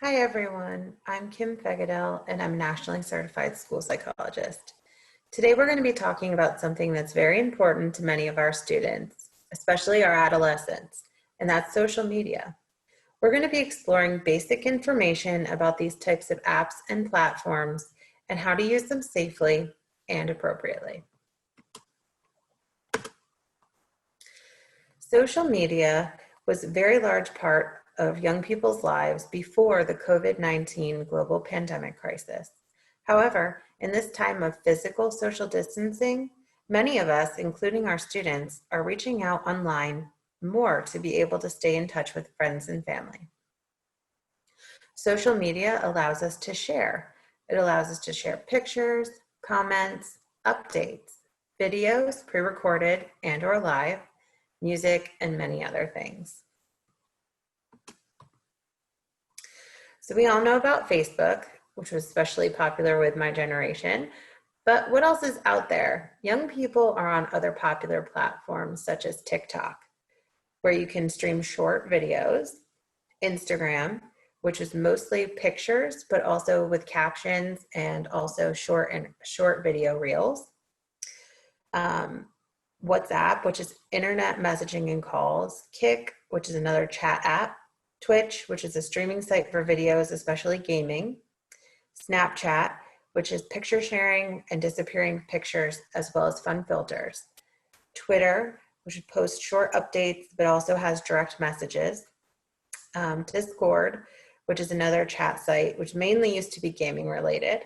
Hi everyone, I'm Kim Fegadel and I'm a nationally certified school psychologist. Today we're going to be talking about something that's very important to many of our students, especially our adolescents, and that's social media. We're going to be exploring basic information about these types of apps and platforms and how to use them safely and appropriately. Social media was a very large part of young people's lives before the COVID-19 global pandemic crisis. However, in this time of physical social distancing, many of us, including our students, are reaching out online more to be able to stay in touch with friends and family. Social media allows us to share. It allows us to share pictures, comments, updates, videos, pre-recorded and or live, music, and many other things. So we all know about Facebook, which was especially popular with my generation, but what else is out there? Young people are on other popular platforms such as TikTok, where you can stream short videos, Instagram, which is mostly pictures, but also with captions and also short video reels. WhatsApp, which is internet messaging and calls, Kick, which is another chat app, Twitch, which is a streaming site for videos, especially gaming, Snapchat, which is picture sharing and disappearing pictures, as well as fun filters, Twitter, which posts short updates, but also has direct messages, Discord, which is another chat site, which mainly used to be gaming related,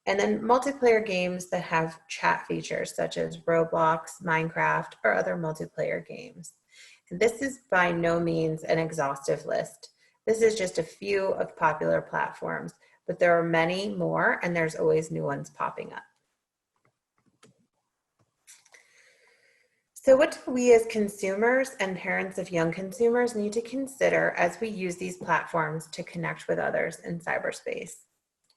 and then multiplayer games that have chat features such as Roblox, Minecraft, or other multiplayer games. And this is by no means an exhaustive list. This is just a few of popular platforms, but there are many more and there's always new ones popping up. So what do we as consumers and parents of young consumers need to consider as we use these platforms to connect with others in cyberspace?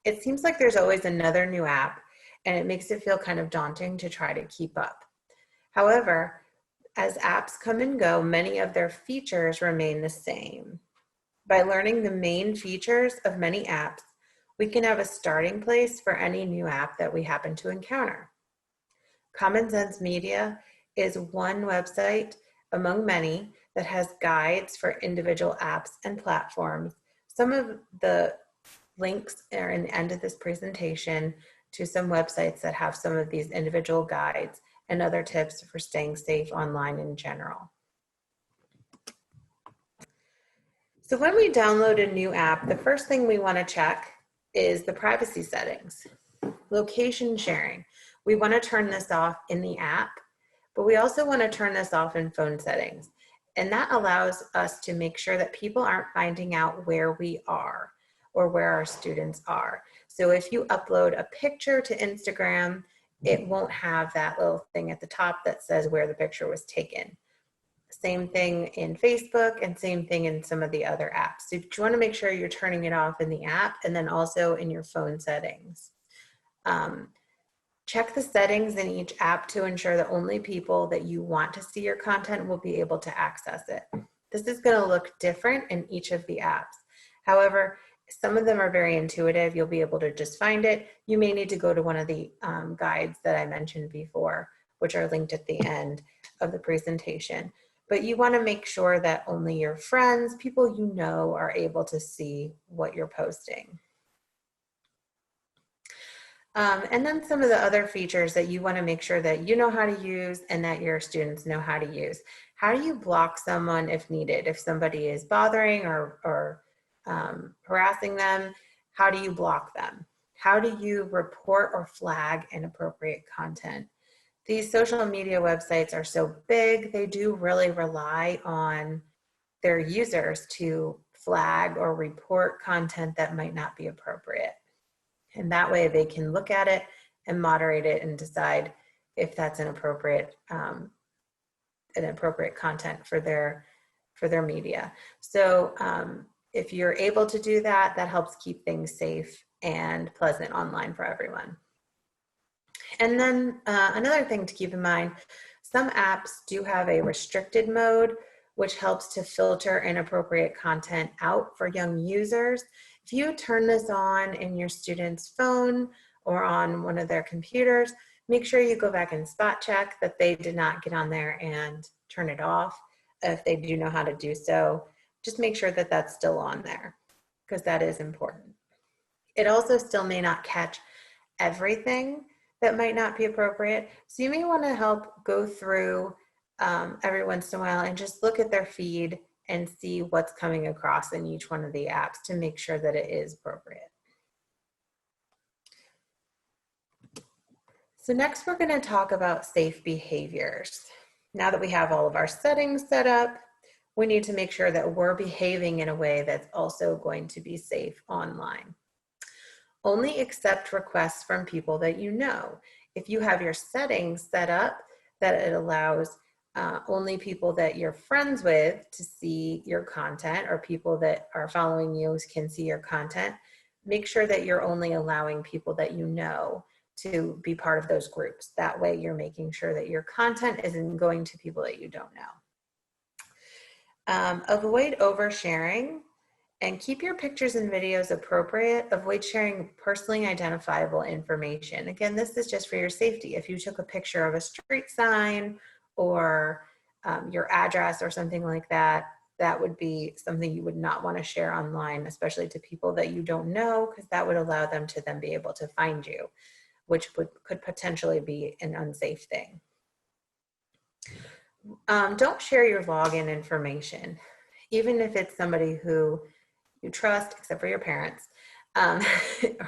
It seems like there's always another new app, and it makes it feel kind of daunting to try to keep up. However, as apps come and go, many of their features remain the same. By learning the main features of many apps, we can have a starting place for any new app that we happen to encounter. Common Sense Media is one website among many that has guides for individual apps and platforms. Some of the links are in the end of this presentation to some websites that have some of these individual guides and other tips for staying safe online in general. So when we download a new app, the first thing we want to check is the privacy settings. Location sharing. We want to turn this off in the app, but we also want to turn this off in phone settings. And that allows us to make sure that people aren't finding out where we are or where our students are. So if you upload a picture to Instagram, it won't have that little thing at the top that says where the picture was taken. Same thing in Facebook and same thing in some of the other apps. So you want to make sure you're turning it off in the app and then also in your phone settings. Check the settings in each app to ensure that only people that you want to see your content will be able to access it. This is going to look different in each of the apps. However, some of them are very intuitive. You'll be able to just find it. You may need to go to one of the guides that I mentioned before, which are linked at the end of the presentation. But you want to make sure that only your friends, people you know, are able to see what you're posting. And then some of the other features that you want to make sure that you know how to use and that your students know how to use. How do you block someone if needed? If somebody is bothering or harassing them, how do you block them? How do you report or flag inappropriate content? These social media websites are so big, they do really rely on their users to flag or report content that might not be appropriate. And that way they can look at it and moderate it and decide if that's an appropriate content for their media. So if you're able to do that, that helps keep things safe and pleasant online for everyone. And then another thing to keep in mind, some apps do have a restricted mode, which helps to filter inappropriate content out for young users. If you turn this on in your student's phone or on one of their computers, make sure you go back and spot check that they did not get on there and turn it off. If they do know how to do so, just make sure that that's still on there, because that is important. It also still may not catch everything that might not be appropriate. So you may want to help go through every once in a while and just look at their feed and see what's coming across in each one of the apps to make sure that it is appropriate. So next we're going to talk about safe behaviors. Now that we have all of our settings set up, we need to make sure that we're behaving in a way that's also going to be safe online. Only accept requests from people that you know. If you have your settings set up that it allows only people that you're friends with to see your content, or people that are following you can see your content, make sure that you're only allowing people that you know to be part of those groups. That way you're making sure that your content isn't going to people that you don't know. Avoid oversharing and keep your pictures and videos appropriate. Avoid sharing personally identifiable information. Again, this is just for your safety. If you took a picture of a street sign or your address or something like that, that would be something you would not want to share online, especially to people that you don't know, because that would allow them to then be able to find you, which could potentially be an unsafe thing. Don't share your login information, even if it's somebody who you trust, except for your parents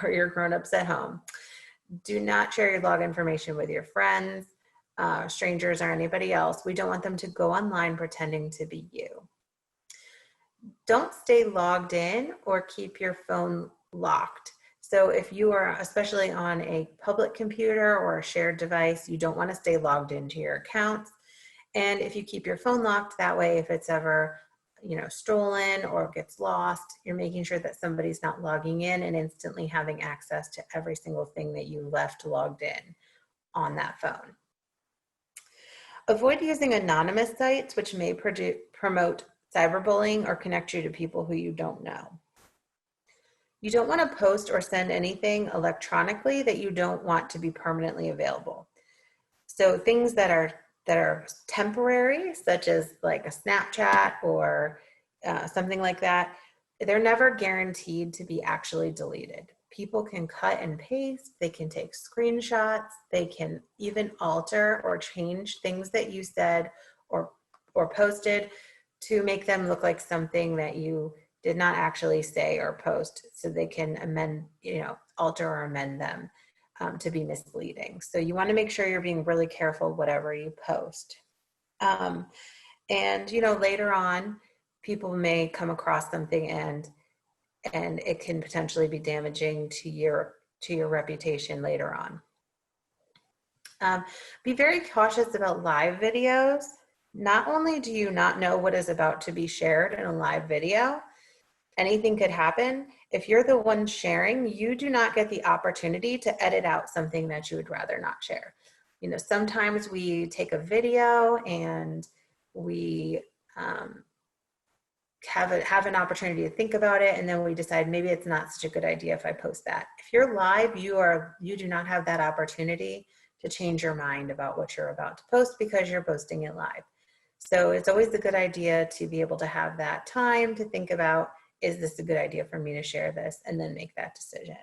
or your grown-ups at home. Do not share your login information with your friends, strangers, or anybody else. We don't want them to go online pretending to be you. Don't stay logged in or keep your phone locked. So if you are especially on a public computer or a shared device, you don't want to stay logged into your accounts. And if you keep your phone locked, that way if it's ever stolen or gets lost, you're making sure that somebody's not logging in and instantly having access to every single thing that you left logged in on that phone. Avoid using anonymous sites which may promote cyberbullying or connect you to people who you don't know. You don't want to post or send anything electronically that you don't want to be permanently available. So things that are temporary, such as like a Snapchat or something like that, they're never guaranteed to be actually deleted. People can cut and paste, they can take screenshots, they can even alter or change things that you said or posted to make them look like something that you did not actually say or post, so they can amend, alter or amend them to be misleading. So you want to make sure you're being really careful whatever you post. And later on, people may come across something and it can potentially be damaging to your reputation later on. Be very cautious about live videos. Not only do you not know what is about to be shared in a live video, anything could happen. If you're the one sharing, you do not get the opportunity to edit out something that you would rather not share. Sometimes we take a video and we have an opportunity to think about it, and then we decide maybe it's not such a good idea if I post that. If you're live, you do not have that opportunity to change your mind about what you're about to post because you're posting it live. So it's always a good idea to be able to have that time to think about, is this a good idea for me to share this, and then make that decision.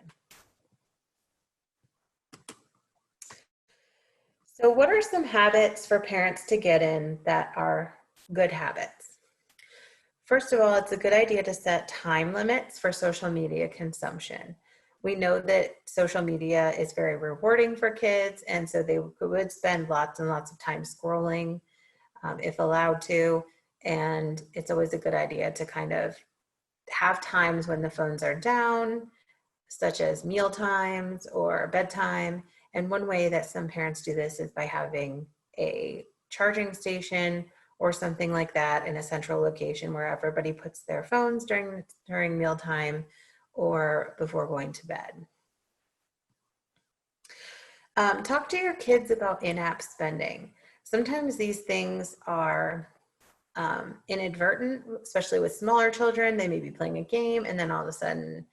So what are some habits for parents to get in that are good habits? First of all, it's a good idea to set time limits for social media consumption. We know that social media is very rewarding for kids, and so they would spend lots and lots of time scrolling if allowed to, and it's always a good idea to kind of have times when the phones are down, such as meal times or bedtime. And one way that some parents do this is by having a charging station or something like that in a central location where everybody puts their phones during mealtime or before going to bed. Talk to your kids about in-app spending. Sometimes these things are inadvertent, especially with smaller children. They may be playing a game and then all of a sudden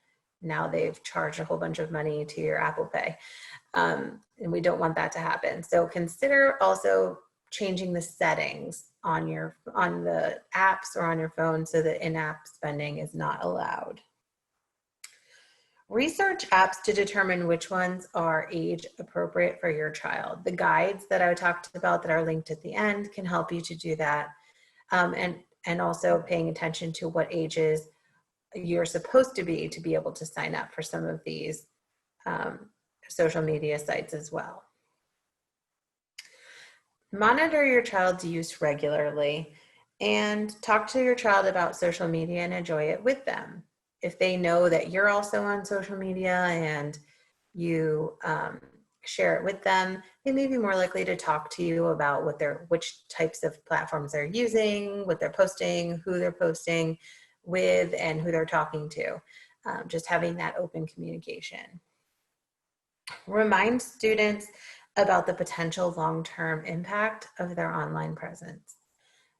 now they've charged a whole bunch of money to your Apple Pay. And we don't want that to happen. So consider also changing the settings on the apps or on your phone so that in-app spending is not allowed. Research apps to determine which ones are age appropriate for your child. The guides that I talked about that are linked at the end can help you to do that. And also paying attention to what ages you're supposed to be able to sign up for some of these social media sites as well. Monitor your child's use regularly and talk to your child about social media and enjoy it with them. If they know that you're also on social media and you share it with them, they may be more likely to talk to you about which types of platforms they're using, what they're posting, who they're posting with, and who they're talking to. Just having that open communication. Remind students about the potential long-term impact of their online presence.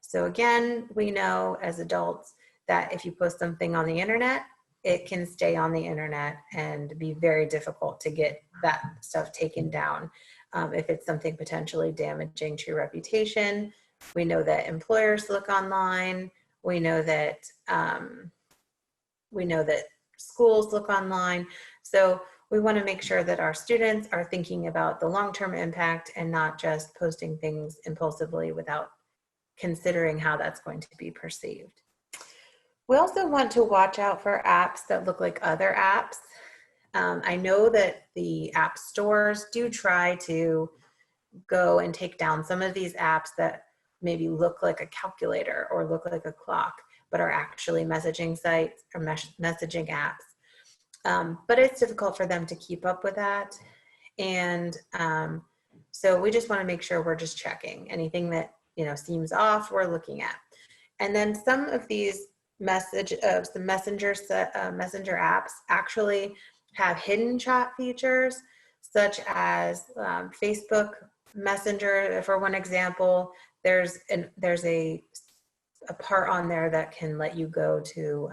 So again, we know as adults that if you post something on the internet, it can stay on the internet and be very difficult to get that stuff taken down. If it's something potentially damaging to your reputation, we know that employers look online. We know that schools look online. So we want to make sure that our students are thinking about the long-term impact and not just posting things impulsively without considering how that's going to be perceived. We also want to watch out for apps that look like other apps. I know that the app stores do try to go and take down some of these apps that maybe look like a calculator or look like a clock, but are actually messaging sites or messaging apps. But it's difficult for them to keep up with that. And so we just want to make sure we're just checking anything that seems off, we're looking at. And then some of these messenger apps actually have hidden chat features, such as Facebook Messenger. For one example, there's a part on there that can let you go to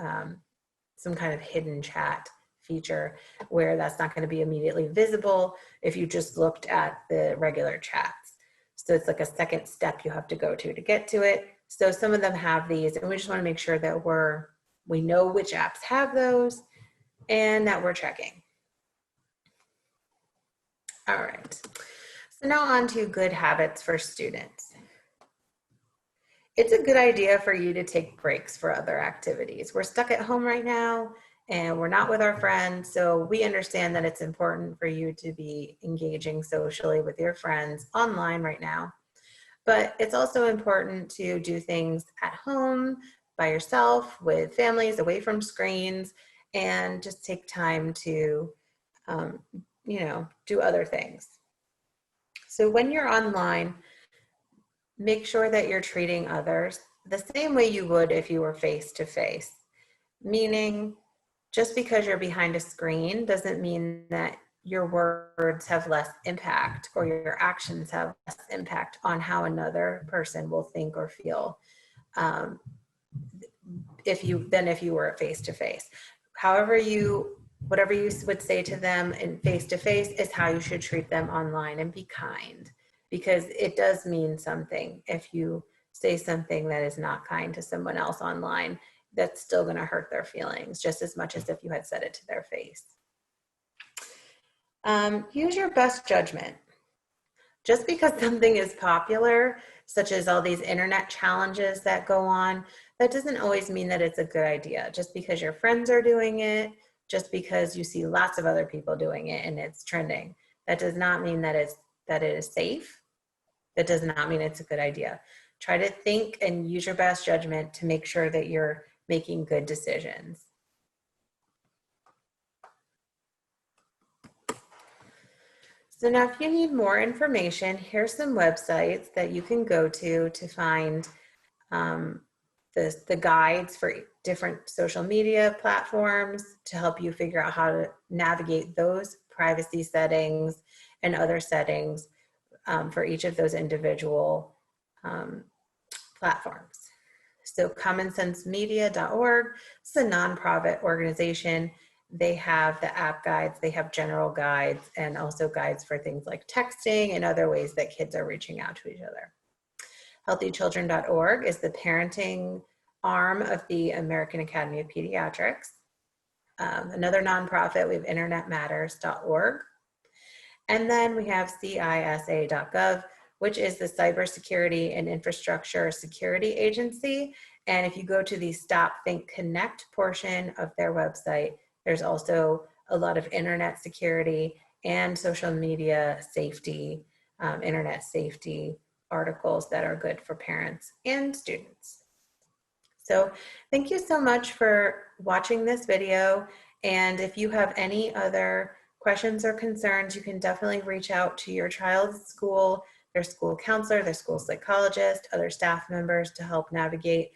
some kind of hidden chat feature where that's not going to be immediately visible if you just looked at the regular chats. So it's like a second step you have to go to get to it. So some of them have these, and we just want to make sure that we know which apps have those and that we're checking. All right, so now on to good habits for students. It's a good idea for you to take breaks for other activities. We're stuck at home right now and we're not with our friends, so we understand that it's important for you to be engaging socially with your friends online right now. But it's also important to do things at home, by yourself, with families, away from screens, and just take time to, do other things. So when you're online, make sure that you're treating others the same way you would if you were face-to-face. Meaning, just because you're behind a screen doesn't mean that your words have less impact or your actions have less impact on how another person will think or feel than if you were face-to-face. Whatever you would say to them in face-to-face is how you should treat them online, and be kind, because it does mean something. If you say something that is not kind to someone else online, that's still going to hurt their feelings just as much as if you had said it to their face. Use your best judgment. Just because something is popular, such as all these internet challenges that go on, that doesn't always mean that it's a good idea. Just because your friends are doing it, just because you see lots of other people doing it and it's trending, that does not mean that it is safe. That does not mean it's a good idea. Try to think and use your best judgment to make sure that you're making good decisions. So now if you need more information, here's some websites that you can go to find the guides for different social media platforms to help you figure out how to navigate those privacy settings and other settings for each of those individual platforms. So commonsensemedia.org is a nonprofit organization They have the app guides, they have general guides, and also guides for things like texting and other ways that kids are reaching out to each other. Healthychildren.org is the parenting arm of the American Academy of Pediatrics. Another nonprofit, we have internetmatters.org. And then we have CISA.gov, which is the Cybersecurity and Infrastructure Security Agency. And if you go to the Stop, Think, Connect portion of their website, there's also a lot of internet security and social media safety, internet safety articles that are good for parents and students. So thank you so much for watching this video. And if you have any other questions or concerns, you can definitely reach out to your child's school, their school counselor, their school psychologist, other staff members to help navigate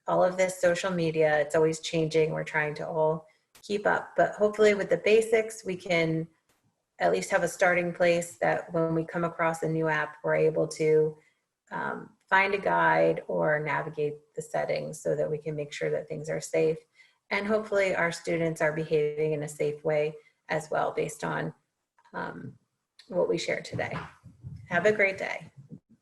all of this social media. It's always changing. We're trying to all keep up, but hopefully with the basics, we can at least have a starting place that when we come across a new app, we're able to find a guide or navigate the settings so that we can make sure that things are safe. And hopefully our students are behaving in a safe way as well based on what we shared today. Have a great day.